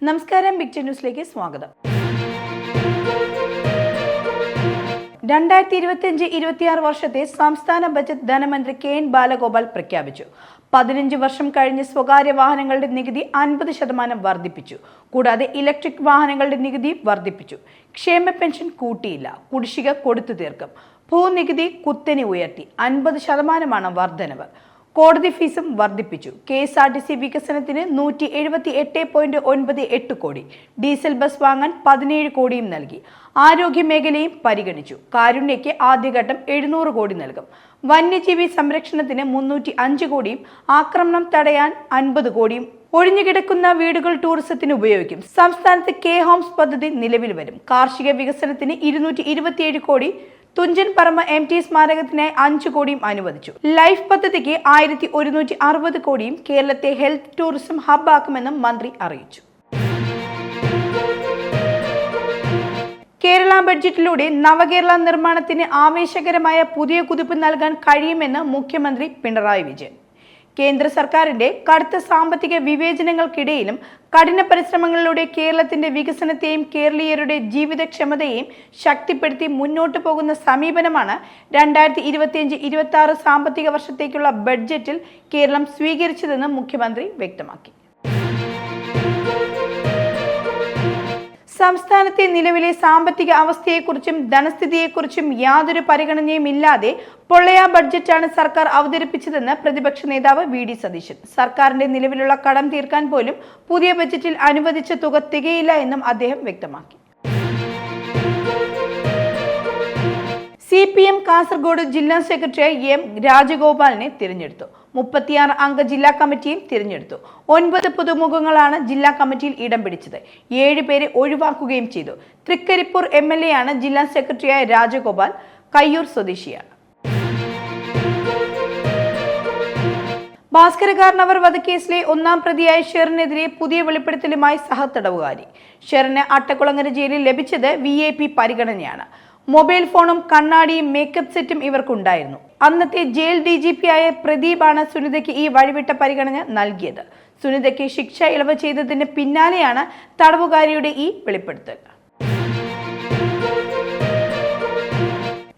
നമസ്കാരം, big ten ന്യൂസിലേക്ക് സ്വാഗതം. 2025-26 വർഷത്തെ സംസ്ഥാന ബജറ്റ് ധനമന്ത്രി കെ.എൻ. ബാലഗോപാൽ പ്രഖ്യാപിച്ചു. 15 വർഷം കഴിഞ്ഞ് സ്വകാര്യ വാഹനങ്ങളുടെ നികുതി 50% വർദ്ധിപ്പിച്ചു. കൂടാതെ ഇലക്ട്രിക് വാഹനങ്ങളുടെ നികുതി വർദ്ധിപ്പിച്ചു. ക്ഷേമ പെൻഷൻ കൂട്ടിയില്ല. കുടിശ്ശിക കൊടുത്തു തീർക്കും. ഭൂനികുതി കുത്തനെ ഉയർത്തി. 50% വർധനവ്. കോടതി ഫീസും വർദ്ധിപ്പിച്ചു. KSRTC വികസനത്തിന് 178.98 കോടി. ഡീസൽ ബസ് വാങ്ങാൻ 17 കോടിയും നൽകി. ആരോഗ്യ മേഖലയും പരിഗണിച്ചു. കാരുണ്യയ്ക്ക് ആദ്യഘട്ടം 700 കോടി നൽകും. വന്യജീവി സംരക്ഷണത്തിന് 305 കോടിയും ആക്രമണം തടയാൻ 50 കോടിയും ഒഴിഞ്ഞുകിടക്കുന്ന വീടുകൾ ടൂറിസത്തിന് ഉപയോഗിക്കും. സംസ്ഥാനത്ത് K-ഹോംസ് പദ്ധതി നിലവിൽ വരും. കാർഷിക വികസനത്തിന് 227 കോടി. തുഞ്ചൻ പറമ്പ MT സ്മാരകത്തിനായി 5 കോടിയും അനുവദിച്ചു. ലൈഫ് പദ്ധതിക്ക് 1160 കോടിയും കേരളത്തെ ഹെൽത്ത് ടൂറിസം ഹബ് ആക്കുമെന്നും മന്ത്രി അറിയിച്ചു. കേരള ബഡ്ജറ്റിലൂടെ നവകേരള നിർമ്മാണത്തിന് ആവേശകരമായ പുതിയ കുതിപ്പ് നൽകാൻ കഴിയുമെന്ന് മുഖ്യമന്ത്രി പിണറായി വിജയൻ. കേന്ദ്ര സർക്കാരിന്റെ കടുത്ത സാമ്പത്തിക വിവേചനങ്ങൾക്കിടയിലും കഠിന പരിശ്രമങ്ങളിലൂടെ കേരളത്തിന്റെ വികസനത്തെയും കേരളീയരുടെ ജീവിതക്ഷമതയെയും ശക്തിപ്പെടുത്തി മുന്നോട്ടു പോകുന്ന സമീപനമാണ് 2025-26 സാമ്പത്തിക വർഷത്തേക്കുള്ള ബഡ്ജറ്റിൽ കേരളം സ്വീകരിച്ചതെന്ന് മുഖ്യമന്ത്രി വ്യക്തമാക്കി. സംസ്ഥാനത്തെ നിലവിലെ സാമ്പത്തിക അവസ്ഥയെക്കുറിച്ചും ധനസ്ഥിതിയെക്കുറിച്ചും യാതൊരു പരിഗണനയും ഇല്ലാതെ പൊള്ളയാ ബഡ്ജറ്റാണ് സർക്കാർ അവതരിപ്പിച്ചതെന്ന് പ്രതിപക്ഷ നേതാവ് VD സതീശൻ. സർക്കാരിന്റെ നിലവിലുള്ള കടം തീർക്കാൻ പോലും പുതിയ ബഡ്ജറ്റിൽ അനുവദിച്ച തുക തികയില്ല എന്നും അദ്ദേഹം വ്യക്തമാക്കി. CPM കാസർഗോഡ് ജില്ലാ സെക്രട്ടറിയായി M. രാജഗോപാലിനെ തിരഞ്ഞെടുത്തു. 36 അംഗ ജില്ലാ കമ്മിറ്റിയും തിരഞ്ഞെടുത്തു. 9 പുതുമുഖങ്ങളാണ് ജില്ലാ കമ്മിറ്റിയിൽ ഇടം പിടിച്ചത്. 7 പേരെ ഒഴിവാക്കുകയും ചെയ്തു. തൃക്കരിപ്പൂർ MLA ആണ് ജില്ലാ സെക്രട്ടറിയായ രാജഗോപാൽ. കയ്യൂർ സ്വദേശിയാണ്. ഭാസ്കര കാർണവർ വധക്കേസിലെ 1-ാം പ്രതിയായ ഷെറിനെതിരെ പുതിയ വെളിപ്പെടുത്തലുമായി സഹതടവുകാരി. ഷെറിന് അട്ടക്കുളങ്ങര ജയിലിൽ ലഭിച്ചത് VIP പരിഗണനയാണ്. മൊബൈൽ ഫോണും കണ്ണാടിയും മേക്കപ്പ് സെറ്റും ഇവർക്കുണ്ടായിരുന്നു. അന്നത്തെ ജയിൽ DGP ആയ പ്രദീപാണ് സുനിതയ്ക്ക് ഈ വഴിവിട്ട പരിഗണന നൽകിയത്. സുനിതയ്ക്ക് ശിക്ഷ ഇളവ് ചെയ്തതിന് പിന്നാലെയാണ് തടവുകാരിയുടെ ഈ വെളിപ്പെടുത്തൽ.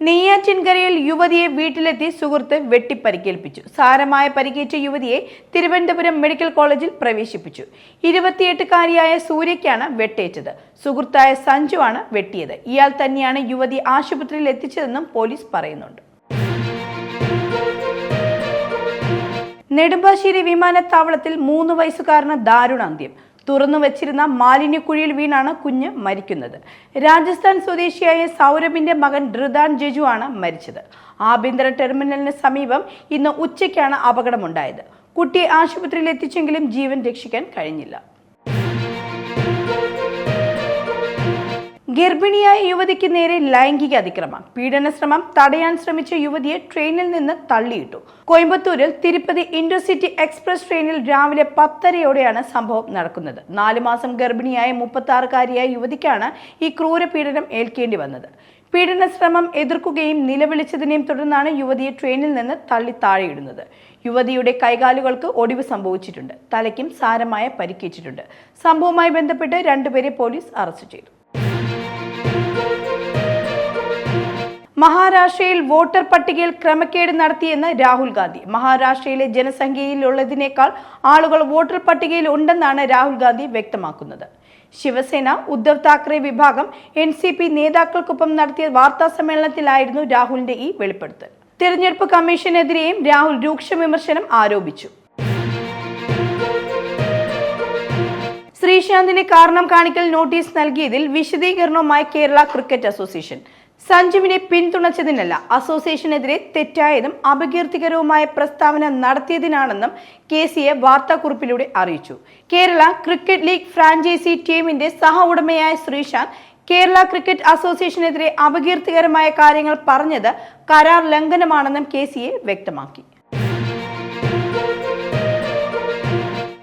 നെയ്യാറ്റിൻകരയിൽ യുവതിയെ വീട്ടിലെത്തി സുഹൃത്ത് വെട്ടിപ്പരിക്കേൽപ്പിച്ചു. സാരമായ പരിക്കേറ്റ യുവതിയെ തിരുവനന്തപുരം മെഡിക്കൽ കോളേജിൽ പ്രവേശിപ്പിച്ചു. 28-കാരിയായ സൂര്യയ്ക്കാണ് വെട്ടേറ്റത്. സുഹൃത്തായ സഞ്ജു ആണ് വെട്ടിയത്. ഇയാൾ തന്നെയാണ് യുവതി ആശുപത്രിയിൽ എത്തിച്ചതെന്നും പോലീസ് പറയുന്നുണ്ട്. നെടുമ്പാശ്ശേരി വിമാനത്താവളത്തിൽ 3 വയസ്സുകാരന് ദാരുണാന്ത്യം. തുറന്നു വച്ചിരുന്ന മാലിന്യക്കുഴിയിൽ വീണാണ് കുഞ്ഞ് മരിക്കുന്നത്. രാജസ്ഥാൻ സ്വദേശിയായ സൗരഭിന്റെ മകൻ ഋതാൻ ജജു ആണ് മരിച്ചത്. ആഭ്യന്തര ടെർമിനലിന് സമീപം ഇന്ന് ഉച്ചയ്ക്കാണ് അപകടമുണ്ടായത്. കുട്ടിയെ ആശുപത്രിയിൽ എത്തിച്ചെങ്കിലും ജീവൻ രക്ഷിക്കാൻ കഴിഞ്ഞില്ല. ഗർഭിണിയായ യുവതിക്ക് നേരെ ലൈംഗിക അതിക്രമം. പീഡന ശ്രമം തടയാൻ ശ്രമിച്ച യുവതിയെ ട്രെയിനിൽ നിന്ന് തള്ളിയിട്ടു. കോയമ്പത്തൂരിൽ തിരുപ്പതി ഇന്റർസിറ്റി എക്സ്പ്രസ് ട്രെയിനിൽ രാവിലെ 10:30-യോടെയാണ് സംഭവം നടക്കുന്നത്. 4 മാസം ഗർഭിണിയായ 36-കാരിയായ യുവതിക്കാണ് ഈ ക്രൂരപീഡനം ഏൽക്കേണ്ടി വന്നത്. പീഡന ശ്രമം എതിർക്കുകയും നിലവിളിച്ചതിനെയും തുടർന്നാണ് യുവതിയെ ട്രെയിനിൽ നിന്ന് തള്ളി താഴെയിടുന്നത്. യുവതിയുടെ കൈകാലുകൾക്ക് ഒടിവ് സംഭവിച്ചിട്ടുണ്ട്. തലയ്ക്കും സാരമായ പരിക്കേറ്റിട്ടുണ്ട്. സംഭവവുമായി ബന്ധപ്പെട്ട് 2 പേരെ പോലീസ് അറസ്റ്റ് ചെയ്തു. മഹാരാഷ്ട്രയിൽ വോട്ടർ പട്ടികയിൽ ക്രമക്കേട് നടത്തിയെന്ന് രാഹുൽ ഗാന്ധി. മഹാരാഷ്ട്രയിലെ ജനസംഖ്യയിലുള്ളതിനേക്കാൾ ആളുകൾ വോട്ടർ പട്ടികയിൽ ഉണ്ടെന്നാണ് രാഹുൽ ഗാന്ധി വ്യക്തമാക്കുന്നത്. ശിവസേന, ഉദ്ധവ് താക്കറെ വിഭാഗം, NCP നേതാക്കൾക്കൊപ്പം നടത്തിയ വാർത്താ സമ്മേളനത്തിലായിരുന്നു രാഹുലിന്റെ ഈ വെളിപ്പെടുത്തൽ. തിരഞ്ഞെടുപ്പ് കമ്മീഷനെതിരെയും രാഹുൽ രൂക്ഷ വിമർശനം ആരോപിച്ചു. ശ്രീശാന്തിന് കാരണം കാണിക്കൽ നോട്ടീസ് നൽകിയതിൽ വിശദീകരണവുമായി കേരള ക്രിക്കറ്റ് അസോസിയേഷൻ. സഞ്ജുവിനെ പിന്തുണച്ചതിനല്ല, അസോസിയേഷനെതിരെ തെറ്റായതും അപകീർത്തികരവുമായ പ്രസ്താവന നടത്തിയതിനാണെന്നും KCA വാർത്താക്കുറിപ്പിലൂടെ അറിയിച്ചു. കേരള ക്രിക്കറ്റ് ലീഗ് ഫ്രാഞ്ചൈസി ടീമിന്റെ സഹ ഉടമയായ ശ്രീശാന്ത് കേരള ക്രിക്കറ്റ് അസോസിയേഷനെതിരെ അപകീർത്തികരമായ കാര്യങ്ങൾ പറഞ്ഞത് കരാർ ലംഘനമാണെന്നും KCA വ്യക്തമാക്കി.